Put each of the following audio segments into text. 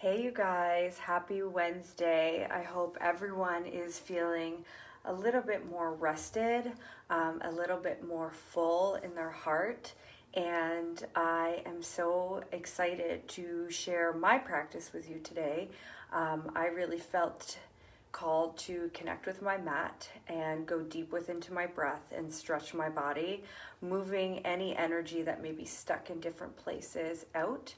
Hey, you guys, happy Wednesday. I hope everyone is feeling a little bit more rested, a little bit more full in their heart. And I am so excited to share my practice with you today. I really felt called to connect with my mat and go deep into my breath and stretch my body, moving any energy that may be stuck in different places out.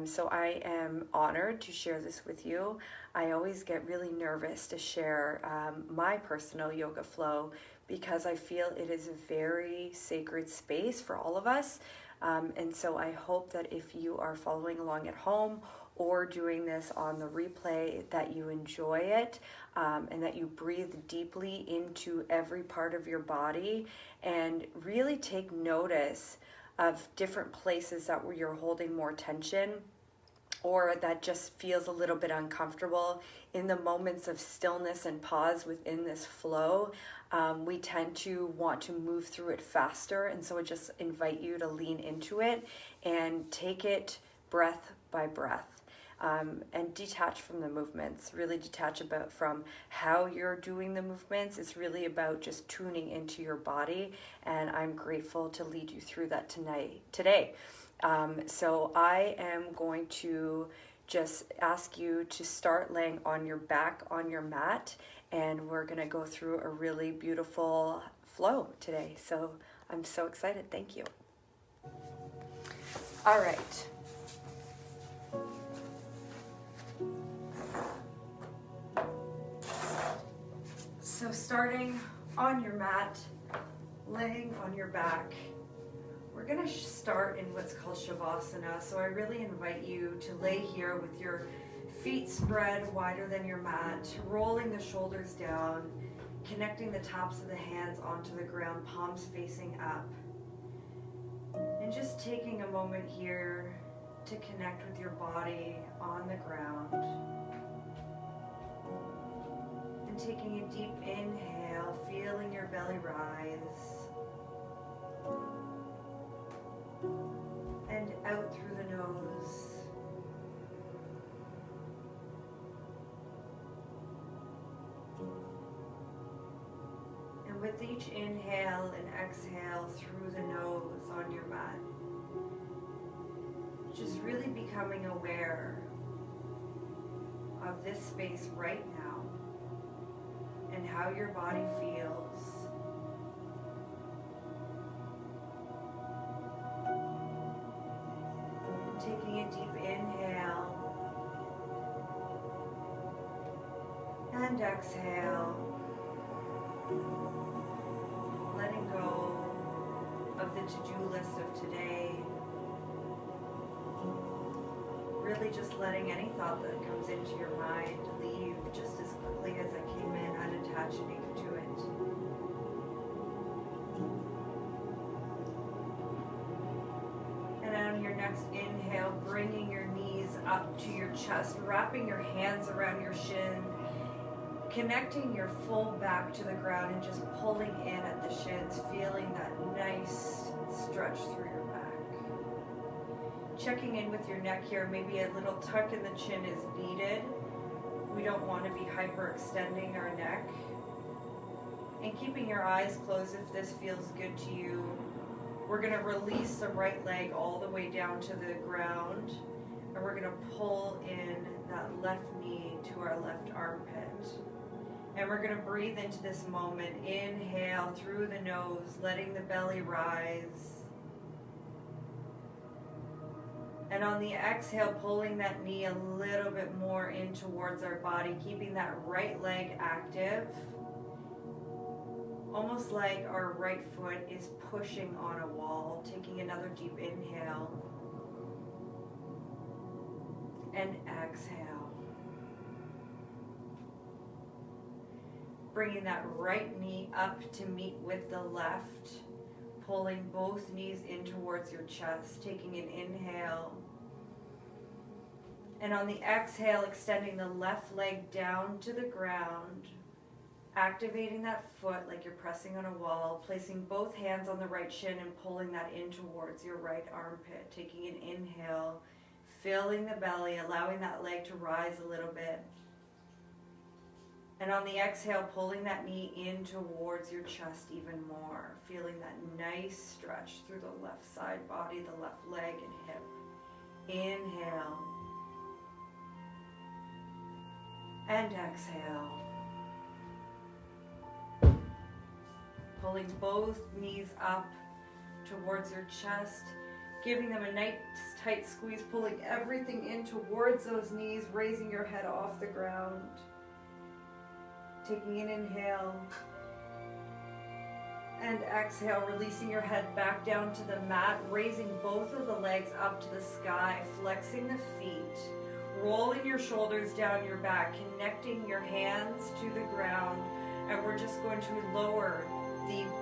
So I am honored to share this with you. I always get really nervous to share my personal yoga flow because I feel it is a very sacred space for all of us. And so I hope that if you are following along at home or doing this on the replay, that you enjoy it, and that you breathe deeply into every part of your body and really take notice of different places that where you're holding more tension or that just feels a little bit uncomfortable. In the moments of stillness and pause within this flow, we tend to want to move through it faster, and so I just invite you to lean into it and take it breath by breath. And detach from the movements, really detach from how you're doing the movements. It's really about just tuning into your body, and I'm grateful to lead you through that today. So I am going to just ask you to start laying on your back on your mat, and we're going to go through a really beautiful flow today. So I'm so excited. Thank you. All right. So starting on your mat, laying on your back, we're going to start in what's called Shavasana. So I really invite you to lay here with your feet spread wider than your mat, rolling the shoulders down, connecting the tops of the hands onto the ground, palms facing up. And just taking a moment here to connect with your body on the ground. Taking a deep inhale, feeling your belly rise, and out through the nose. And with each inhale and exhale through the nose on your mat, just really becoming aware of this space right now and how your body feels. Taking a deep inhale and exhale, letting go of the to-do list of today. Really just letting any thought that comes into your mind leave just as quickly as it came in, unattaching to it. And on your next inhale, bringing your knees up to your chest, wrapping your hands around your shin, connecting your full back to the ground and just pulling in at the shins, feeling that nice stretch through your back. Checking in with your neck here, maybe a little tuck in the chin is needed. We don't want to be hyperextending our neck. And keeping your eyes closed if this feels good to you. We're going to release the right leg all the way down to the ground. And we're going to pull in that left knee to our left armpit. And we're going to breathe into this moment. Inhale through the nose, letting the belly rise. And on the exhale, pulling that knee a little bit more in towards our body, keeping that right leg active. Almost like our right foot is pushing on a wall. Taking another deep inhale. And exhale. Bringing that right knee up to meet with the left. Pulling both knees in towards your chest, taking an inhale. And on the exhale, extending the left leg down to the ground, activating that foot like you're pressing on a wall, placing both hands on the right shin and pulling that in towards your right armpit, taking an inhale, filling the belly, allowing that leg to rise a little bit. And on the exhale, pulling that knee in towards your chest even more. Feeling that nice stretch through the left side body, the left leg and hip. Inhale. And exhale. Pulling both knees up towards your chest. Giving them a nice tight squeeze, pulling everything in towards those knees, raising your head off the ground. Taking an inhale and exhale, releasing your head back down to the mat, raising both of the legs up to the sky, flexing the feet, rolling your shoulders down your back, connecting your hands to the ground, and we're just going to lower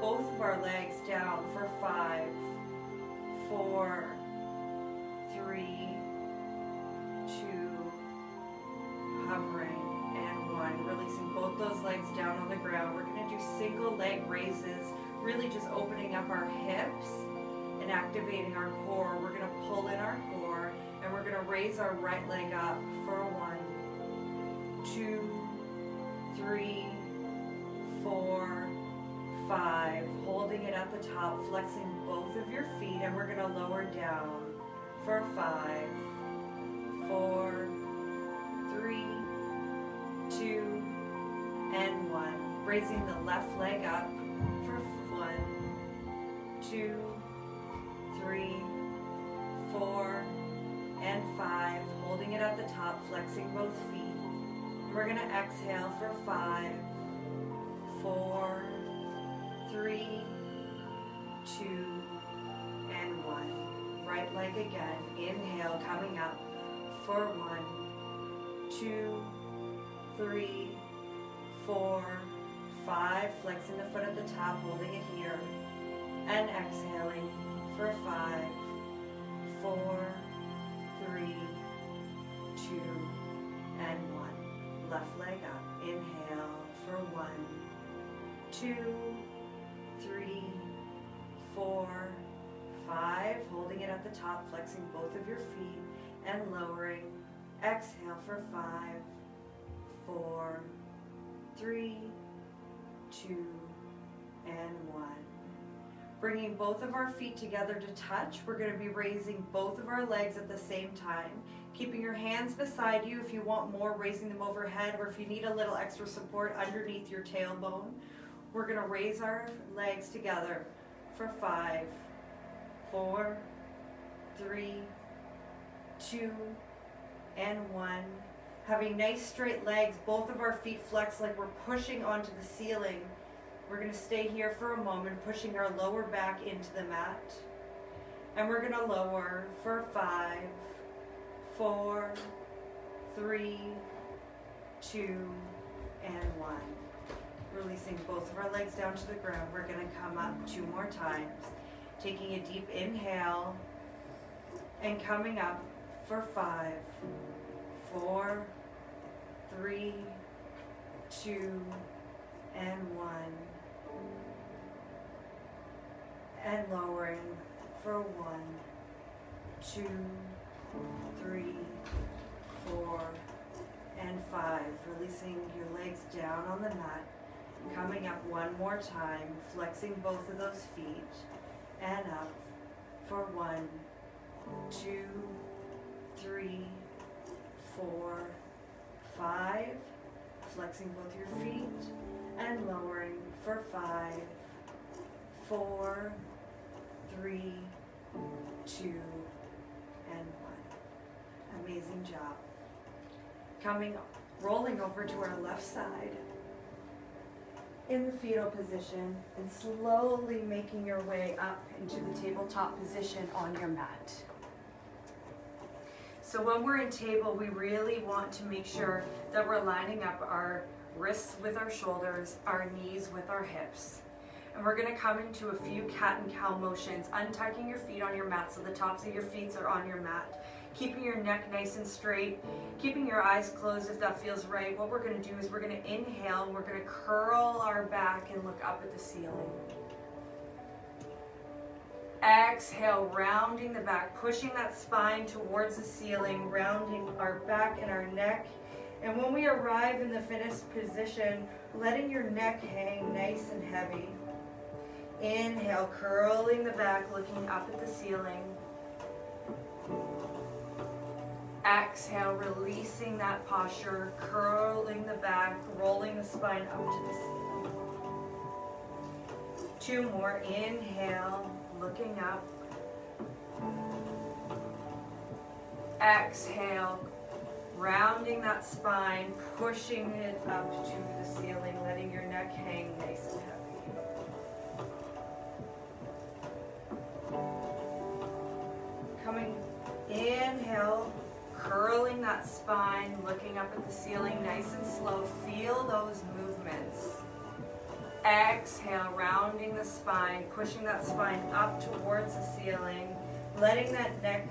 both of our legs down for 5, 4, 3, 2, hovering. Releasing both those legs down on the ground. We're going to do single leg raises, really just opening up our hips and activating our core. We're going to pull in our core and we're going to raise our right leg up for 1, 2, 3, 4, 5. Holding it at the top, flexing both of your feet, and we're going to lower down for 5, 4, 3, 2, and 1. Raising the left leg up for 1, 2, 3, 4, and 5. Holding it at the top, flexing both feet. We're going to exhale for 5, 4, 3, 2, and 1. Right leg again. Inhale, coming up for 1, 2, 3, 4, 5, flexing the foot at the top, holding it here, and exhaling for 5, 4, 3, 2, and 1. Left leg up. Inhale for 1, 2, 3, 4, 5, holding it at the top, flexing both of your feet, and lowering. Exhale for 5, 4, 3, 2, and 1. Bringing both of our feet together to touch. We're going to be raising both of our legs at the same time. Keeping your hands beside you if you want more, raising them overhead, or if you need a little extra support underneath your tailbone. We're going to raise our legs together for 5, 4, 3, 2, and 1. Having nice straight legs, both of our feet flex like we're pushing onto the ceiling. We're going to stay here for a moment, pushing our lower back into the mat. And we're going to lower for 5, 4, 3, 2, and 1. Releasing both of our legs down to the ground. We're going to come up 2 more times. Taking a deep inhale and coming up for 5, 4, 3, 2, and 1. And lowering for 1, 2, 3, 4, and 5. Releasing your legs down on the mat. Coming up 1 more time, flexing both of those feet. And up for 1, 2, 3, 4, 5. Flexing both your feet. And lowering for 5, 4, 3, 2, and 1. Amazing job. Rolling over to our left side in the fetal position and slowly making your way up into the tabletop position on your mat. So when we're in table, we really want to make sure that we're lining up our wrists with our shoulders, our knees with our hips. And we're going to come into a few cat and cow motions, untucking your feet on your mat so the tops of your feet are on your mat. Keeping your neck nice and straight, keeping your eyes closed if that feels right. What we're going to do is we're going to inhale and we're going to curl our back and look up at the ceiling. Exhale, rounding the back, pushing that spine towards the ceiling, rounding our back and our neck. And when we arrive in the finished position, letting your neck hang nice and heavy. Inhale, curling the back, looking up at the ceiling. Exhale, releasing that posture, curling the back, rolling the spine up to the ceiling. 2 more. Inhale, looking up. Exhale, rounding that spine, pushing it up to the ceiling, letting your neck hang nice and heavy. Coming, inhale, curling that spine, looking up at the ceiling, nice and slow. Feel those movements. Exhale, rounding the spine, pushing that spine up towards the ceiling, letting that neck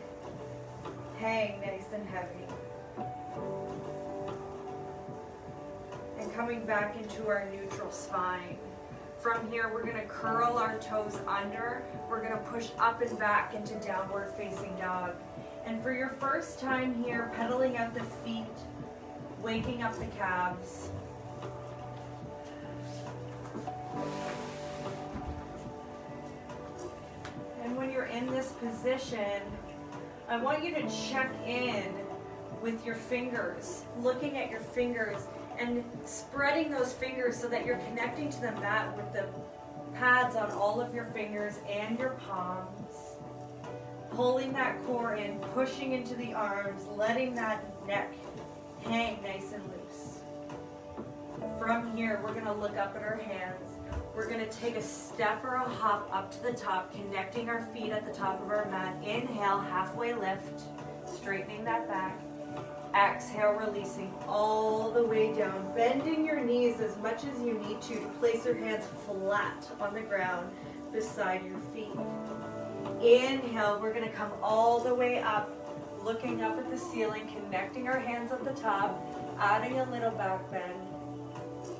hang nice and heavy. And coming back into our neutral spine. From here, we're going to curl our toes under. We're going to push up and back into downward facing dog. And for your first time here, pedaling out the feet, waking up the calves. And when you're in this position, I want you to check in with your fingers, looking at your fingers and spreading those fingers so that you're connecting to the mat with the pads on all of your fingers and your palms. Pulling that core in, pushing into the arms, letting that neck hang nice and loose. From here, we're going to look up at our hands. We're going to take a step or a hop up to the top, connecting our feet at the top of our mat. Inhale, halfway lift, straightening that back. Exhale, releasing all the way down, bending your knees as much as you need to place your hands flat on the ground beside your feet. Inhale, we're going to come all the way up, looking up at the ceiling, connecting our hands at the top, adding a little back bend.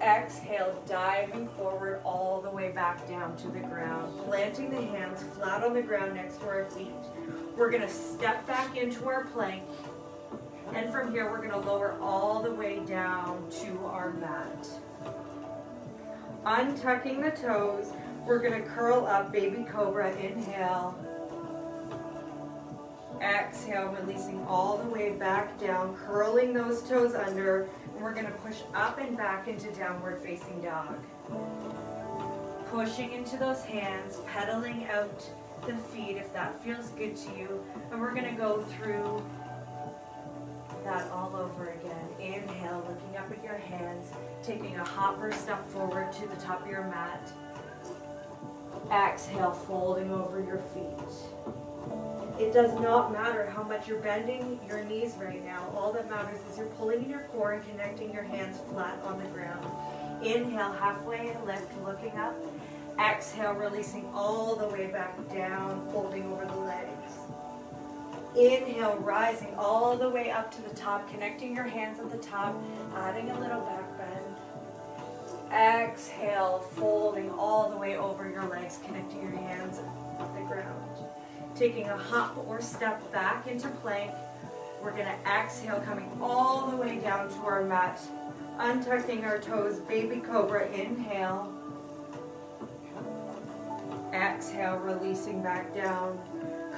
Exhale, diving forward all the way back down to the ground, planting the hands flat on the ground next to our feet. We're going to step back into our plank, and from here we're going to lower all the way down to our mat. Untucking the toes, we're going to curl up, baby cobra. Inhale. Exhale, releasing all the way back down, curling those toes under. We're going to push up and back into downward facing dog. Pushing into those hands, pedaling out the feet if that feels good to you. And we're going to go through that all over again. Inhale, looking up at your hands, taking a hop or step forward to the top of your mat. Exhale, folding over your feet. It does not matter how much you're bending your knees right now. All that matters is you're pulling in your core and connecting your hands flat on the ground. Inhale, halfway lift, looking up. Exhale, releasing all the way back down, folding over the legs. Inhale, rising all the way up to the top, connecting your hands at the top, adding a little back bend. Exhale, folding all the way over your legs, connecting your hands at the ground. Taking a hop or step back into plank. We're going to exhale, coming all the way down to our mat. Untucking our toes, baby cobra. Inhale. Exhale, releasing back down.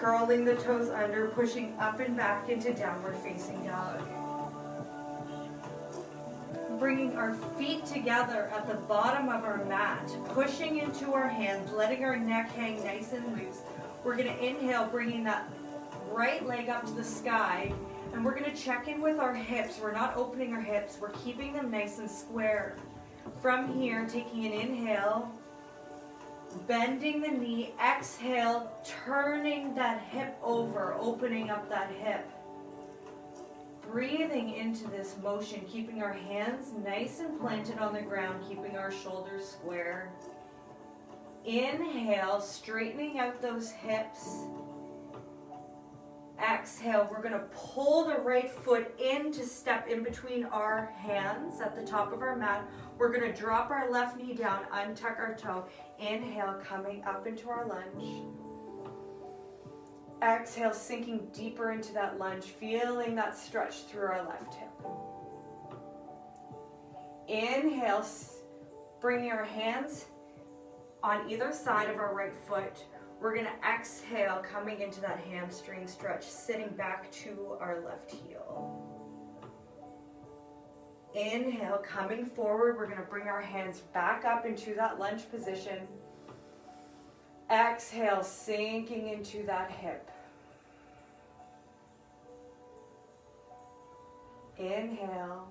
Curling the toes under, pushing up and back into downward facing dog. Bringing our feet together at the bottom of our mat, pushing into our hands, letting our neck hang nice and loose. We're going to inhale, bringing that right leg up to the sky, and we're going to check in with our hips. We're not opening our hips, we're keeping them nice and square. From here, taking an inhale, bending the knee, exhale, turning that hip over, opening up that hip. Breathing into this motion, keeping our hands nice and planted on the ground, keeping our shoulders square. Inhale, straightening out those hips. Exhale, we're going to pull the right foot in to step in between our hands at the top of our mat. We're going to drop our left knee down, untuck our toe. Inhale, coming up into our lunge. Exhale, sinking deeper into that lunge, feeling that stretch through our left hip. Inhale, bringing our hands on either side of our right foot. We're going to exhale, coming into that hamstring stretch, sitting back to our left heel. Inhale, coming forward, we're going to bring our hands back up into that lunge position. Exhale, sinking into that hip. Inhale.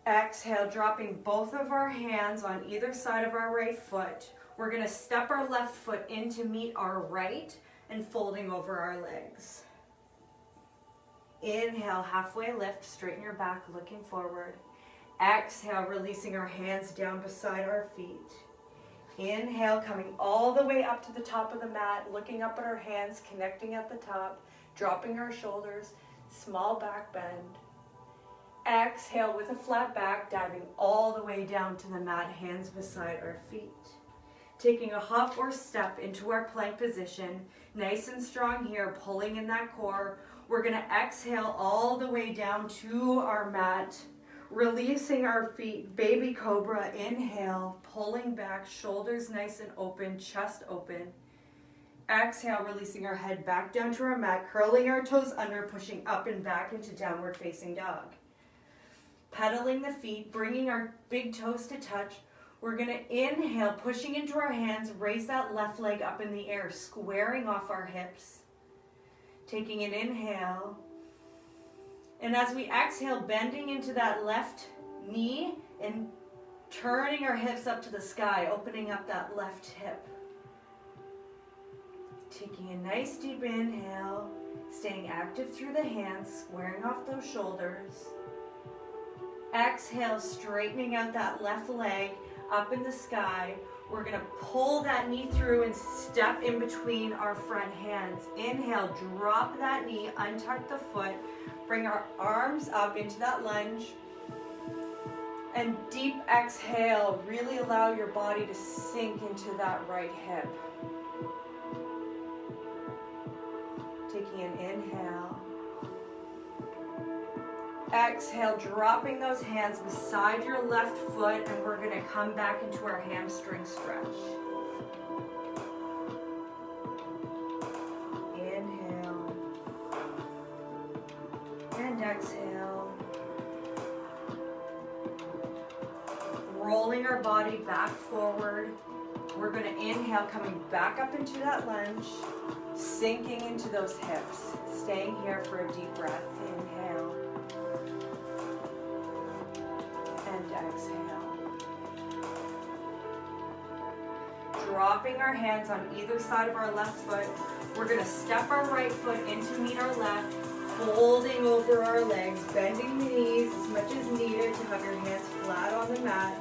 Exhale, dropping both of our hands on either side of our right foot. We're going to step our left foot in to meet our right and folding over our legs. Inhale, halfway lift, straighten your back, looking forward. Exhale, releasing our hands down beside our feet. Inhale, coming all the way up to the top of the mat, looking up at our hands, connecting at the top, dropping our shoulders, small back bend. Exhale with a flat back, diving all the way down to the mat, hands beside our feet. Taking a hop or step into our plank position, nice and strong here, pulling in that core. We're going to exhale all the way down to our mat, releasing our feet, baby cobra. Inhale, pulling back, shoulders nice and open, chest open. Exhale, releasing our head back down to our mat, curling our toes under, pushing up and back into downward facing dog. Pedaling the feet, bringing our big toes to touch. We're going to inhale, pushing into our hands, raise that left leg up in the air, squaring off our hips. Taking an inhale. And as we exhale, bending into that left knee and turning our hips up to the sky, opening up that left hip. Taking a nice deep inhale, staying active through the hands, squaring off those shoulders. Exhale, straightening out that left leg up in the sky. We're going to pull that knee through and step in between our front hands. Inhale, drop that knee, untuck the foot, bring our arms up into that lunge. And deep exhale, really allow your body to sink into that right hip. Taking an inhale. Exhale, dropping those hands beside your left foot, and we're going to come back into our hamstring stretch. Inhale. And exhale. Rolling our body back forward. We're going to inhale, coming back up into that lunge, sinking into those hips. Staying here for a deep breath. Inhale. And exhale. Dropping our hands on either side of our left foot. We're going to step our right foot in to meet our left, folding over our legs, bending the knees as much as needed to have your hands flat on the mat.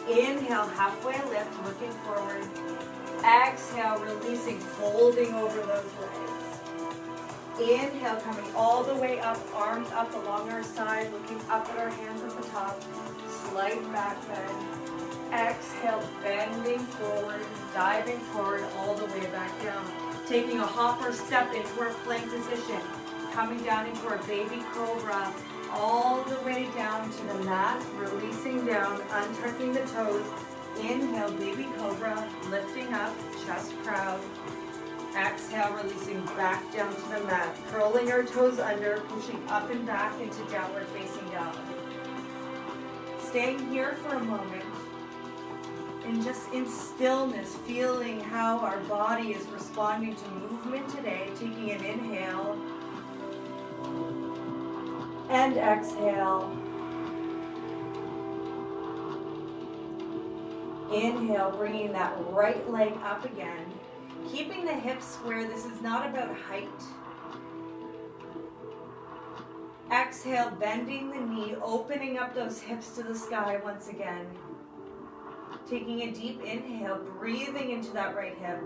Inhale, halfway lift, looking forward. Exhale, releasing, folding over those legs. Inhale, coming all the way up, arms up along our side, looking up at our hands at the top. Slight back bend. Exhale, bending forward, diving forward all the way back down. Taking a hop or step into our plank position. Coming down into our baby cobra. All the way down to the mat, releasing down, untucking the toes. Inhale, baby cobra, lifting up, chest proud. Exhale, releasing back down to the mat, curling our toes under, pushing up and back into downward facing dog. Staying here for a moment and just in stillness, feeling how our body is responding to movement today. Taking an inhale and exhale. Inhale, bringing that right leg up again. Keeping the hips square. This is not about height. Exhale, bending the knee, opening up those hips to the sky once again. Taking a deep inhale, breathing into that right hip.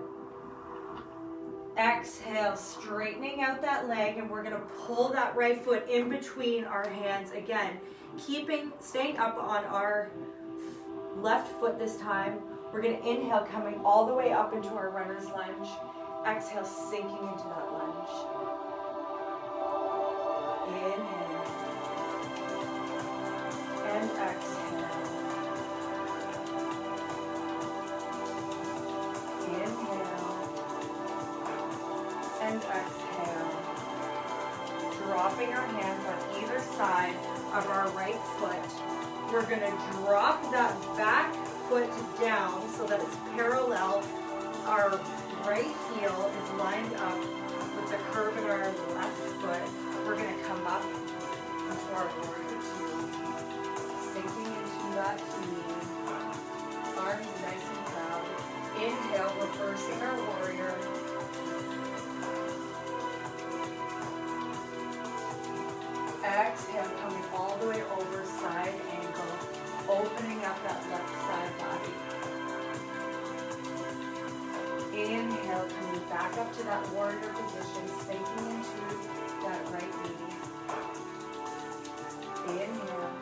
Exhale, straightening out that leg, and we're going to pull that right foot in between our hands again. Staying up on our left foot this time. We're going to inhale, coming all the way up into our runner's lunge. Exhale, sinking into that lunge. Inhale. And exhale. Inhale. And exhale. Dropping our hands on either side of our right foot. We're going to drop that back foot down so that it's parallel. Our right heel is lined up with the curve in our left foot. We're going to come up into our warrior two, sinking into that knee, arms nice and proud. Inhale, reversing our warrior. Exhale, coming all the way over, side angle, opening up that left side body. Inhale, coming back up to that warrior position, sinking into that right knee. Inhale.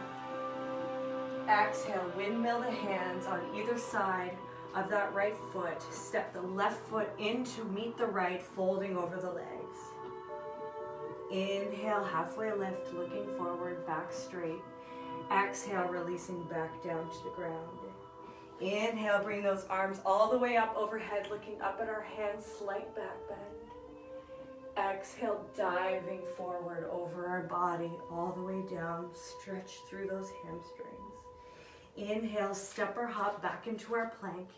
Exhale, windmill the hands on either side of that right foot. Step the left foot in to meet the right, folding over the legs. Inhale, halfway lift, looking forward, back straight. Exhale, releasing back down to the ground. Inhale, bring those arms all the way up overhead, looking up at our hands, slight back bend. Exhale, diving forward over our body, all the way down, stretch through those hamstrings. Inhale, step or hop back into our plank.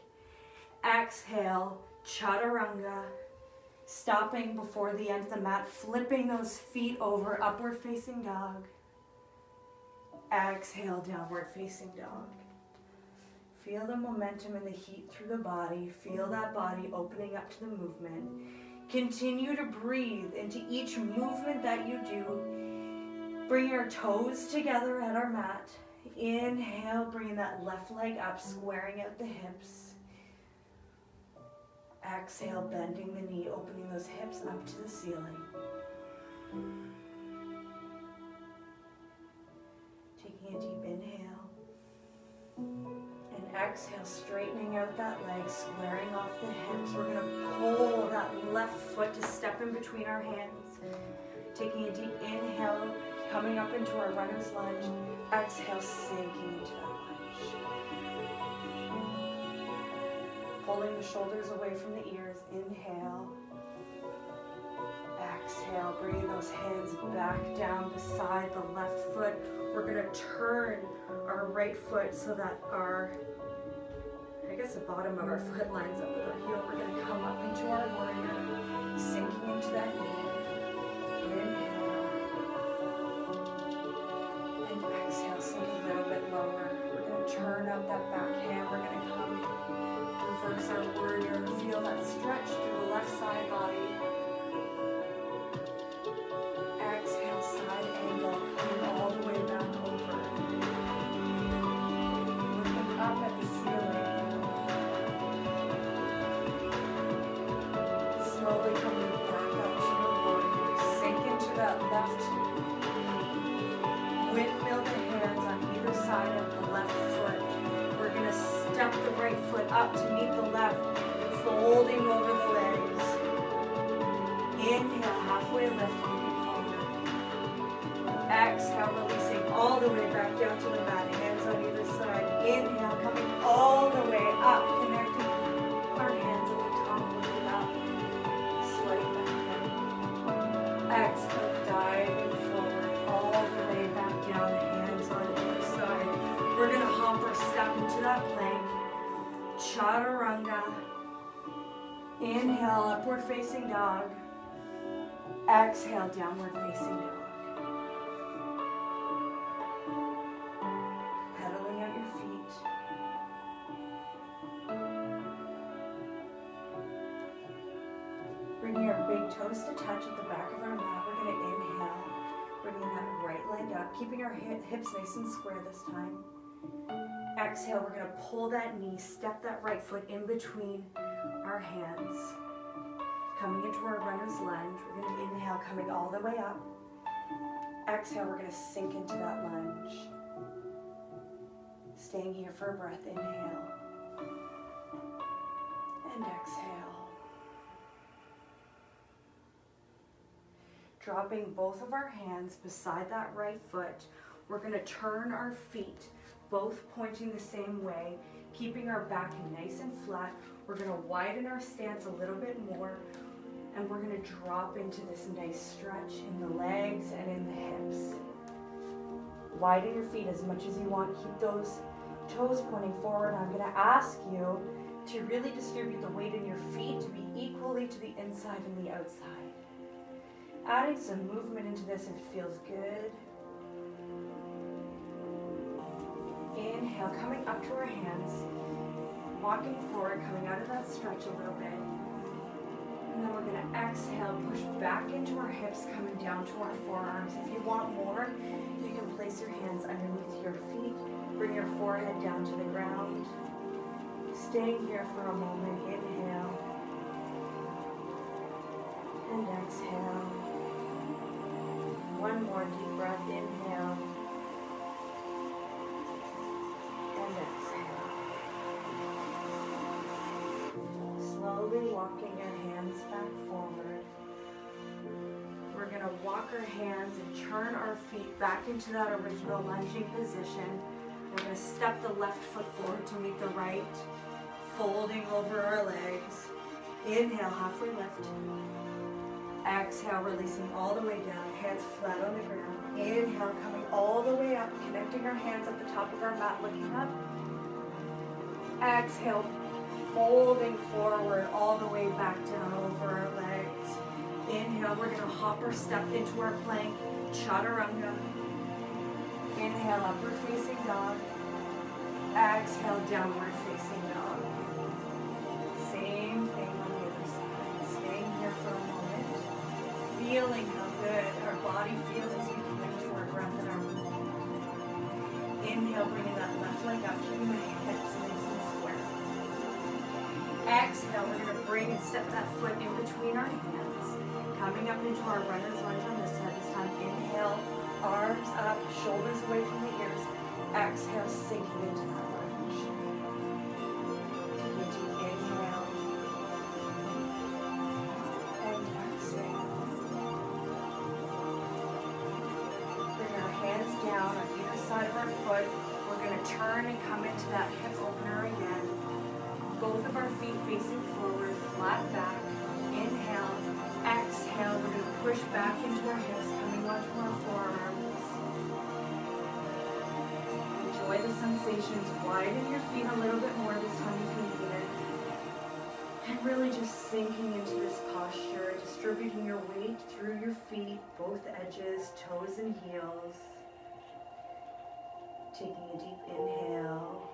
Exhale, chaturanga, stopping before the end of the mat, flipping those feet over, upward facing dog. Exhale, downward facing dog. Feel the momentum and the heat through the body. Feel that body opening up to the movement. Continue to breathe into each movement that you do. Bring your toes together at our mat. Inhale, bringing that left leg up, squaring out the hips. Exhale, bending the knee, opening those hips up to the ceiling. Taking a deep inhale. And exhale, straightening out that leg, squaring off the hips. We're going to pull that left foot to step in between our hands. Taking a deep inhale, coming up into our runner's lunge. Exhale, sinking into that lunge. Pulling the shoulders away from the ears. Inhale. Exhale, bringing those hands back down beside the left foot. We're going to turn our right foot so that the bottom of our foot lines up with our heel. We're going to come up into our warrior, sinking into that knee. Inhale. And exhale, sink a little bit lower. We're going to turn up that back hand. We're going to come, reverse our warrior. Feel that stretch through the left side body. Exhale, side angle, coming all the way back over. Looking up at the ceiling. Slowly coming back up to your warrior. Sink into that left. Windmill the hands on either side of the left foot. We're going to step the right foot up to meet the left, folding over the legs. Inhale, halfway lift, looking forward. Exhale, releasing all the way back down to the mat, hands on either side. Inhale, coming all the way up, connecting our hands at the top, looking up. Slight back bend. Exhale, diving forward, all the way back down, hands on either side. We're going to hop or step into that plank. Chaturanga. Inhale, upward facing dog. Exhale, downward facing dog. Pedaling out your feet. Bringing our big toes to touch at the back of our mat. We're going to inhale, bringing that right leg up, keeping our hips nice and square this time. Exhale, we're going to pull that knee, step that right foot in between our hands. Coming into our runner's lunge, we're going to inhale, coming all the way up. Exhale, we're going to sink into that lunge. Staying here for a breath, inhale. And exhale. dropping both of our hands beside that right foot. We're going to turn our feet, both pointing the same way, keeping our back nice and flat. We're going to widen our stance a little bit more, and we're going to drop into this nice stretch in the legs and in the hips. Widen your feet as much as you want. Keep those toes pointing forward. I'm going to ask you to really distribute the weight in your feet to be equally to the inside and the outside. Adding some movement into this if it feels good. Inhale, coming up to our hands, walking forward, coming out of that stretch a little bit. And then we're going to exhale, push back into our hips, coming down to our forearms. If you want more, you can place your hands underneath your feet, bring your forehead down to the ground. Staying here for a moment, inhale and exhale. One more deep breath, inhale and exhale. Slowly walking your hands back forward. We're going to walk our hands and turn our feet back into that original lunging position. We're going to step the left foot forward to meet the right, folding over our legs. Inhale, halfway lift. Exhale, releasing all the way down, hands flat on the ground. Inhale, coming all the way up, connecting our hands at the top of our mat, looking up. Exhale, folding forward all the way back down over our legs. Inhale, we're going to hop or step into our plank, chaturanga. Inhale, upward facing dog. Exhale, downward facing dog. Same thing on the other side. Staying here for a moment. Feeling how good our body feels as we connect to our breath and our movement. Inhale, bringing that left leg up, keeping the hips nice and square. Exhale, we're going to bring and step that foot in between our hands. Coming up into our runner's lunge on this side. This time, inhale, arms up, shoulders away from the ears. Exhale, sinking into that lunge. Take a deep inhale. And exhale. Bring our hands down on either side of our foot. We're going to turn and come into that hip opener again. Both of our feet facing forward, flat back. Inhale. Exhale. We're going to push back into our hips, coming onto our forearms. Enjoy the sensations. Widen your feet a little bit more this time if you need it. And really just sinking into this posture, distributing your weight through your feet, both edges, toes and heels. Taking a deep inhale.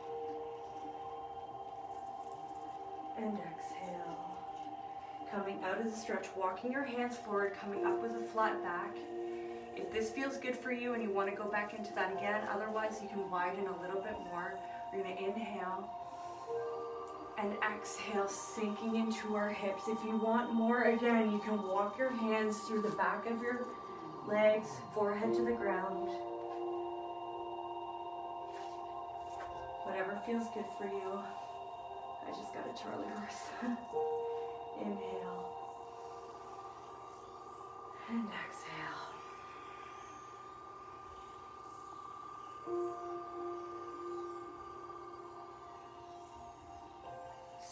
And exhale. Coming out of the stretch, walking your hands forward, coming up with a flat back. If this feels good for you and you want to go back into that again, otherwise you can widen a little bit more. We're going to inhale and exhale, sinking into our hips. If you want more, again, you can walk your hands through the back of your legs, forehead to the ground. Whatever feels good for you. I just got a Charlie horse. Inhale and exhale.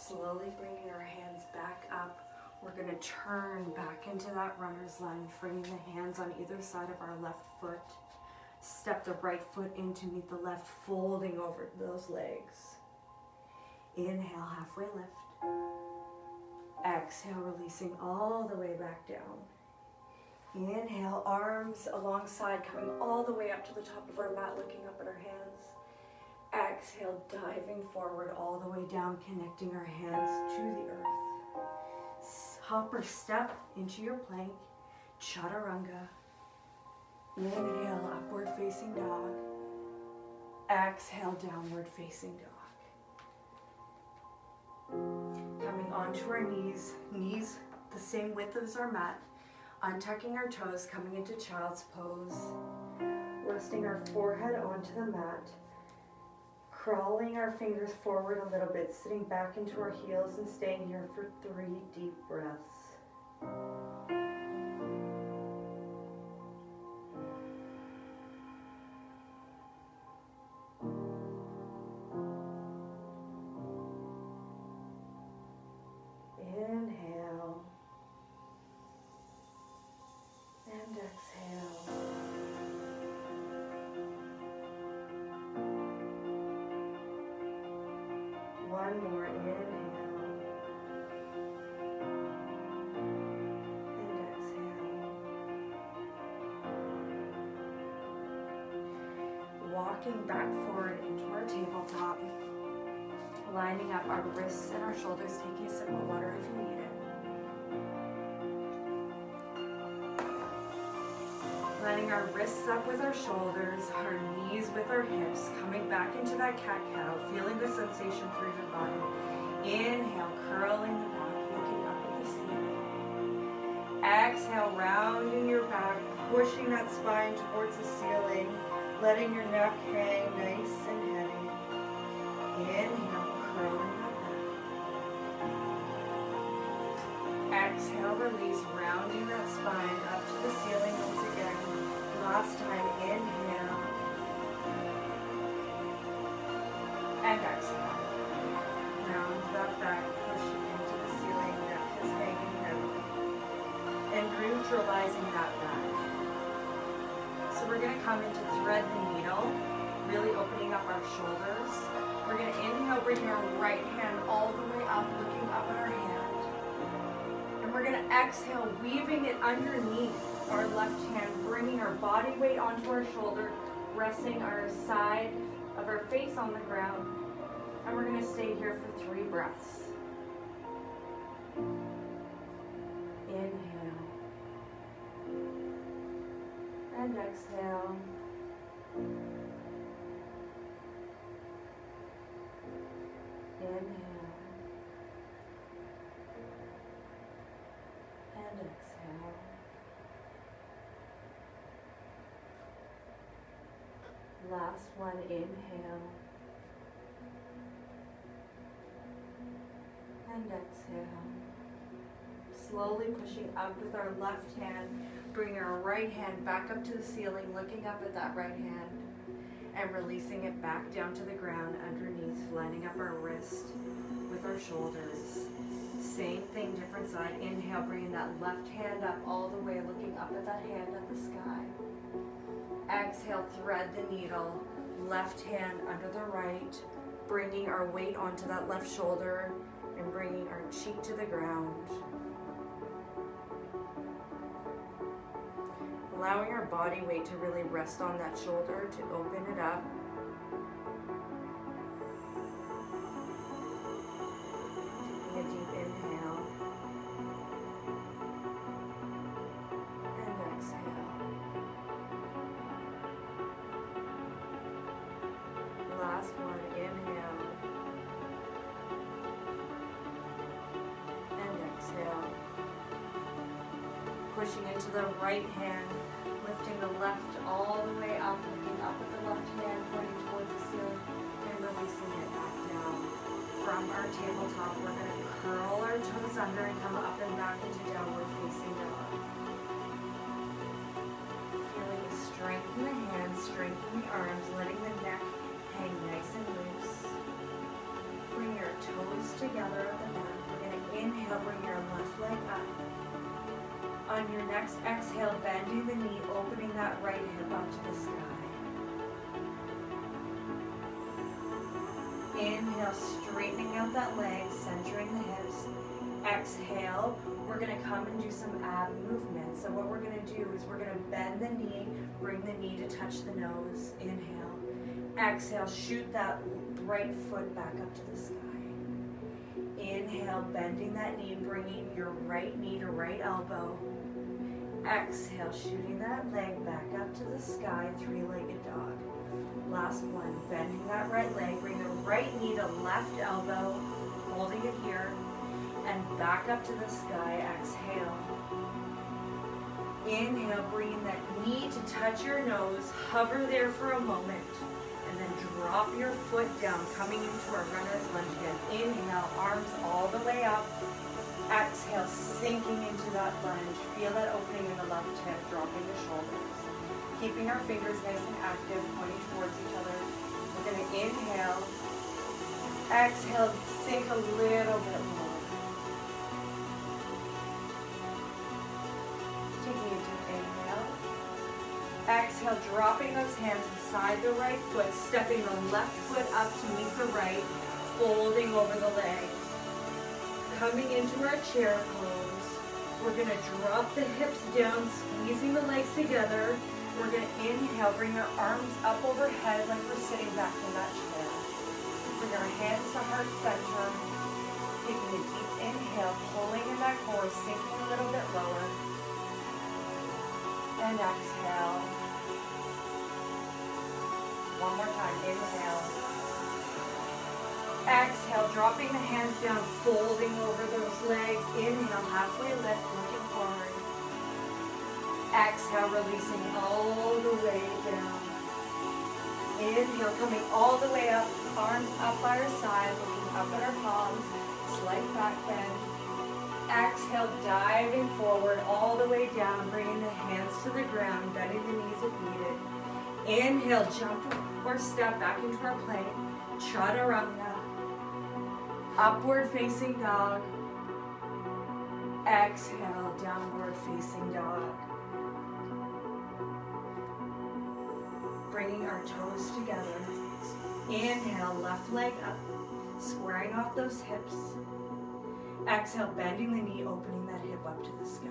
Slowly bringing our hands back up. We're going to turn back into that runner's lunge, bringing the hands on either side of our left foot. Step the right foot in to meet the left, folding over those legs. Inhale, halfway lift. Exhale, releasing all the way back down. Inhale, arms alongside, coming all the way up to the top of our mat, looking up at our hands. Exhale, diving forward all the way down, connecting our hands to the earth. Hop or step into your plank, chaturanga. Inhale, upward facing dog. Exhale, downward facing dog. Coming onto our knees, knees the same width as our mat. Untucking our toes, coming into child's pose. Resting our forehead onto the mat. Crawling our fingers forward a little bit, sitting back into our heels and staying here for 3 deep breaths. One more, inhale. And exhale. Walking back forward into our tabletop. Lining up our wrists and our shoulders, taking a sip of water if you need it. Lining our wrists up with our shoulders, our knees with our hips, coming back into that cat-cow, feeling the sensation through your body. Inhale, curling the back, looking up at the ceiling. Exhale, rounding your back, pushing that spine towards the ceiling, letting your neck hang nice and heavy. Inhale, curling that back. Exhale, release, rounding that spine up to the ceiling once again. Last time, inhale. And exhale. Round that back, pushing into the ceiling, neck is hanging heavy. And neutralizing that back. So we're going to come into thread the needle, really opening up our shoulders. We're going to inhale, bring our right hand all the way up, looking up at our hand. And we're going to exhale, weaving it underneath our left hand, bringing our body weight onto our shoulder, resting our side of our face on the ground. And we're going to stay here for 3 breaths. Inhale. And exhale. Inhale. And exhale. Last one, inhale. And exhale. Slowly pushing up with our left hand, bringing our right hand back up to the ceiling, looking up at that right hand, and releasing it back down to the ground underneath, lining up our wrist with our shoulders. Same thing, different side. Inhale, bringing that left hand up all the way, looking up at that hand at the sky. Exhale, thread the needle, left hand under the right, bringing our weight onto that left shoulder and bringing our cheek to the ground. Allowing our body weight to really rest on that shoulder to open it up. Taking a deep inhale. And exhale. Last one, inhale. And exhale. Pushing into the right hand, lifting the left all the way up, looking up at the left hand, pointing towards the ceiling, and releasing it back down. From our tabletop, we're going to curl our toes under and come up and back into downward facing dog. Feeling the strength in the hands, strength in the arms, letting the neck hang nice and loose. Bring your toes together at the back. We're going to inhale, bring your left leg up. On your next exhale, bending the knee, opening that right hip up to the sky. Inhale, straightening out that leg, centering the hips. Exhale, we're going to come and do some ab movements. So what we're going to do is we're going to bend the knee, bring the knee to touch the nose. Inhale. Exhale, shoot that right foot back up to the sky. Inhale, bending that knee, bringing your right knee to right elbow. Exhale, shooting that leg back up to the sky, 3-legged dog. Last one, bending that right leg, bring the right knee to left elbow, holding it here, and back up to the sky. Exhale. Inhale, bringing that knee to touch your nose, hover there for a moment, and then drop your foot down, coming into our runner's lunge again. Inhale, arms all the way up. Exhale, sinking into that lunge. Feel that opening in the left hip, dropping the shoulders. Keeping our fingers nice and active, pointing towards each other. We're going to inhale. Exhale, sink a little bit more. Taking a deep inhale. Exhale, dropping those hands beside the right foot, stepping the left foot up to meet the right. folding over the legs. Coming into our chair pose. We're going to drop the hips down, squeezing the legs together. We're going to inhale, bring our arms up overhead like we're sitting back in that chair. Bring our hands to heart center. Taking a deep inhale, pulling in that core, sinking a little bit lower. And exhale. One more time, inhale. Exhale, dropping the hands down, folding over those legs. Inhale, halfway lift, looking forward. Exhale, releasing all the way down. Inhale, coming all the way up, arms up by our side, looking up at our palms, slight back bend. Exhale, diving forward all the way down, bringing the hands to the ground, bending the knees if needed. Inhale, jump or step back into our plank, chaturanga. Upward facing dog. Exhale, downward facing dog. Bringing our toes together. Inhale, left leg up, squaring off those hips. Exhale, bending the knee, opening that hip up to the sky.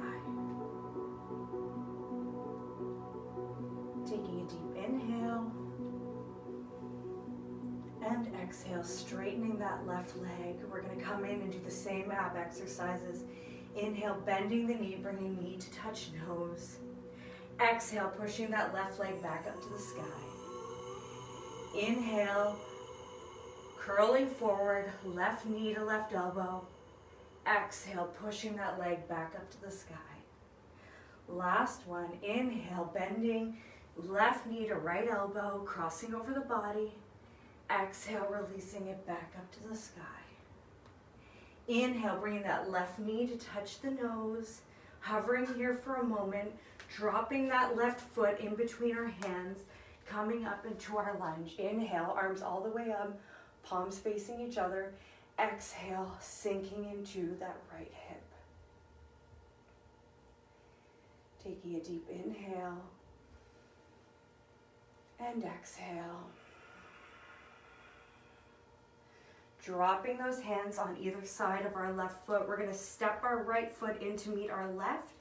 Taking a deep inhale. And exhale, straightening that left leg. We're going to come in and do the same ab exercises. Inhale, bending the knee, bringing knee to touch nose. Exhale, pushing that left leg back up to the sky. Inhale, curling forward, left knee to left elbow. Exhale, pushing that leg back up to the sky. Last one, inhale, bending left knee to right elbow, crossing over the body. Exhale, releasing it back up to the sky. Inhale, bringing that left knee to touch the nose, hovering here for a moment, dropping that left foot in between our hands, coming up into our lunge. Inhale, arms all the way up, palms facing each other. Exhale, sinking into that right hip. Taking a deep inhale and exhale. Dropping those hands on either side of our left foot. We're going to step our right foot in to meet our left.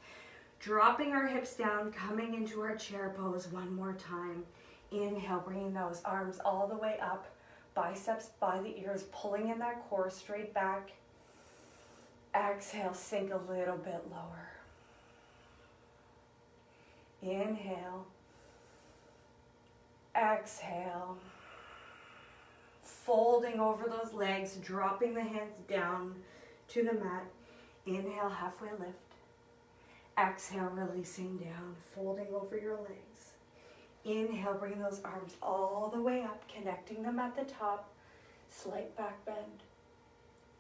Dropping our hips down, coming into our chair pose one more time. Inhale, bringing those arms all the way up. Biceps by the ears, pulling in that core straight back. Exhale, sink a little bit lower. Inhale. Exhale. Folding over those legs, dropping the hands down to the mat. Inhale, halfway lift. Exhale, releasing down, folding over your legs. Inhale, bring those arms all the way up, connecting them at the top. Slight back bend.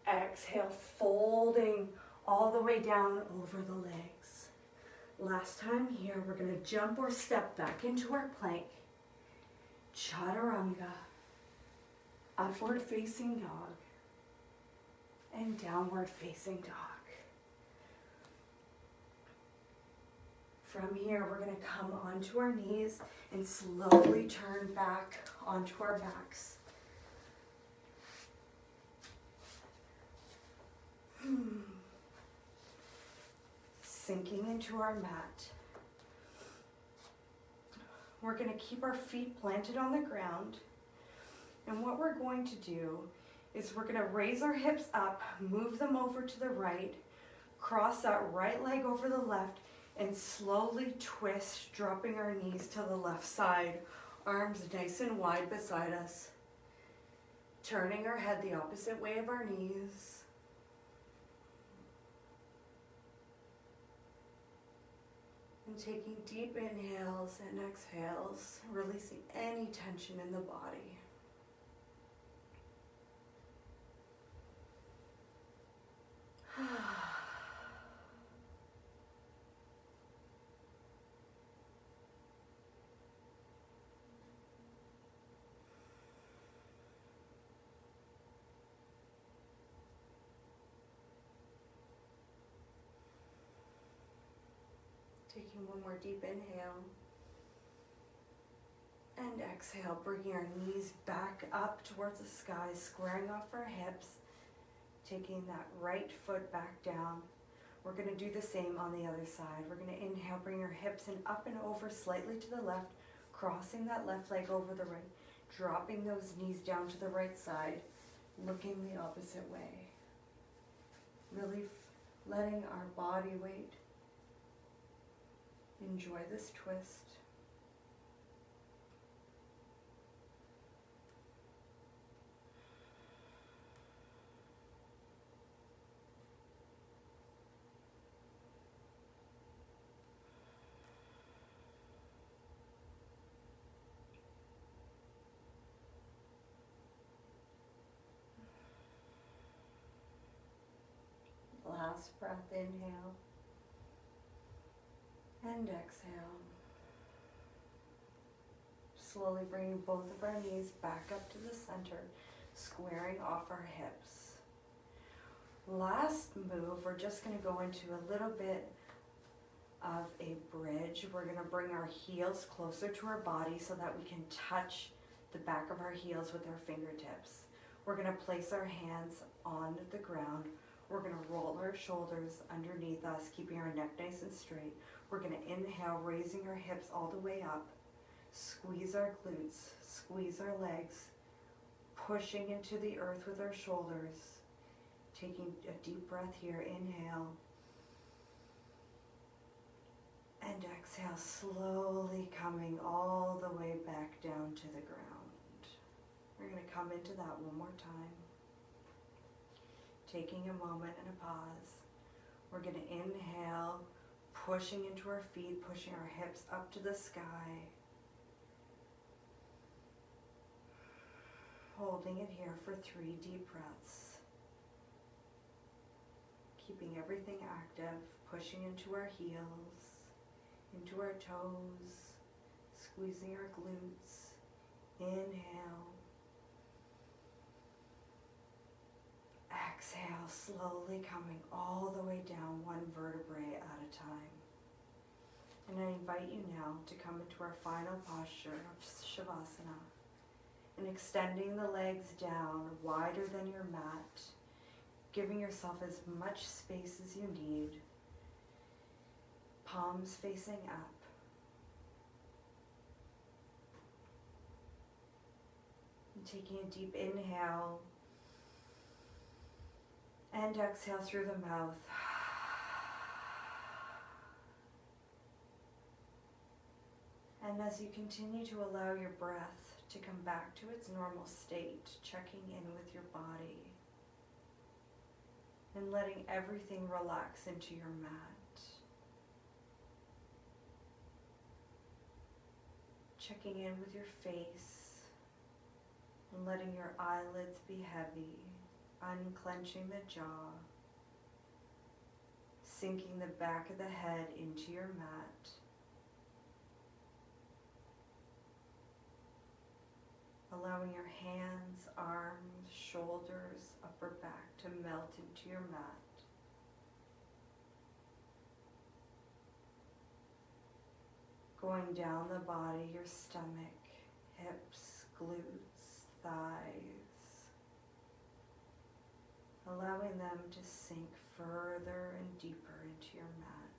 Exhale, folding all the way down over the legs. Last time here, we're going to jump or step back into our plank. Chaturanga. Upward facing dog and downward facing dog. From here, we're going to come onto our knees and slowly turn back onto our backs. Sinking into our mat. We're going to keep our feet planted on the ground. And what we're going to do is we're going to raise our hips up, move them over to the right, cross that right leg over the left, and slowly twist, dropping our knees to the left side, arms nice and wide beside us, turning our head the opposite way of our knees. And taking deep inhales and exhales, releasing any tension in the body. Taking one more deep inhale and exhale. exhale, bringing our knees back up towards the sky, squaring off our hips, taking that right foot back down. We're going to do the same on the other side. We're going to inhale, bring your hips and up and over slightly to the left, crossing that left leg over the right, dropping those knees down to the right side, looking the opposite way. Really letting our body weight enjoy this twist. Last breath, inhale and exhale. Slowly bringing both of our knees back up to the center, squaring off our hips. Last move, we're just going to go into a little bit of a bridge. We're going to bring our heels closer to our body so that we can touch the back of our heels with our fingertips. We're going to place our hands on the ground. We're going to roll our shoulders underneath us, keeping our neck nice and straight. We're going to inhale, raising our hips all the way up. Squeeze our glutes, squeeze our legs, pushing into the earth with our shoulders. Taking a deep breath here, inhale. And exhale, slowly coming all the way back down to the ground. We're going to come into that one more time. Taking a moment and a pause. We're going to inhale, pushing into our feet, pushing our hips up to the sky. Holding it here for 3 deep breaths. Keeping everything active, pushing into our heels, into our toes, squeezing our glutes. Inhale. Exhale, slowly coming all the way down, one vertebrae at a time. And I invite you now to come into our final posture of Shavasana. And extending the legs down wider than your mat, giving yourself as much space as you need. Palms facing up. And taking a deep inhale and exhale through the mouth. And as you continue to allow your breath to come back to its normal state, checking in with your body and letting everything relax into your mat. Checking in with your face and letting your eyelids be heavy, unclenching the jaw, sinking the back of the head into your mat. Allowing your hands, arms, shoulders, upper back to melt into your mat. Going down the body, your stomach, hips, glutes, thighs. Allowing them to sink further and deeper into your mat.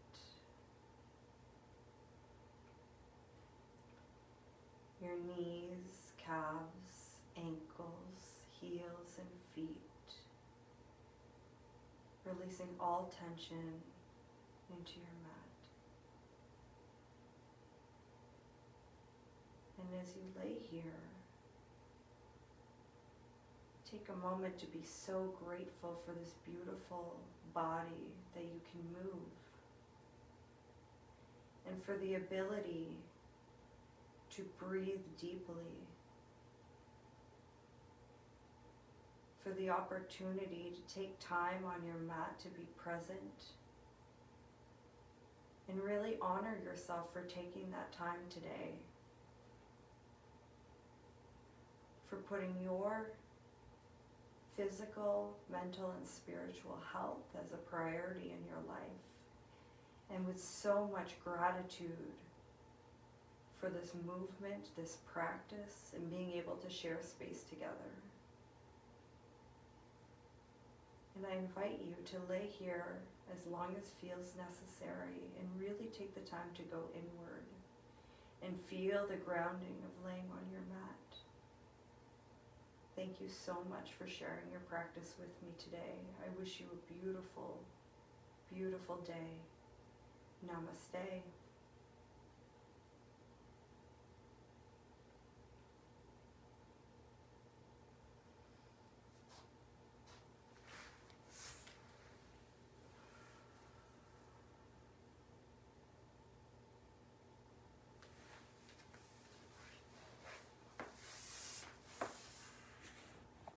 Your knees, calves, ankles, heels, and feet. Releasing all tension into your mat. And as you lay here, take a moment to be so grateful for this beautiful body that you can move. And for the ability to breathe deeply, for the opportunity to take time on your mat to be present and really honor yourself for taking that time today, for putting your physical, mental, and spiritual health as a priority in your life, and with so much gratitude for this movement, this practice, and being able to share space together. And I invite you to lay here as long as feels necessary and really take the time to go inward and feel the grounding of laying on your mat. Thank you so much for sharing your practice with me today. I wish you a beautiful, beautiful day. Namaste.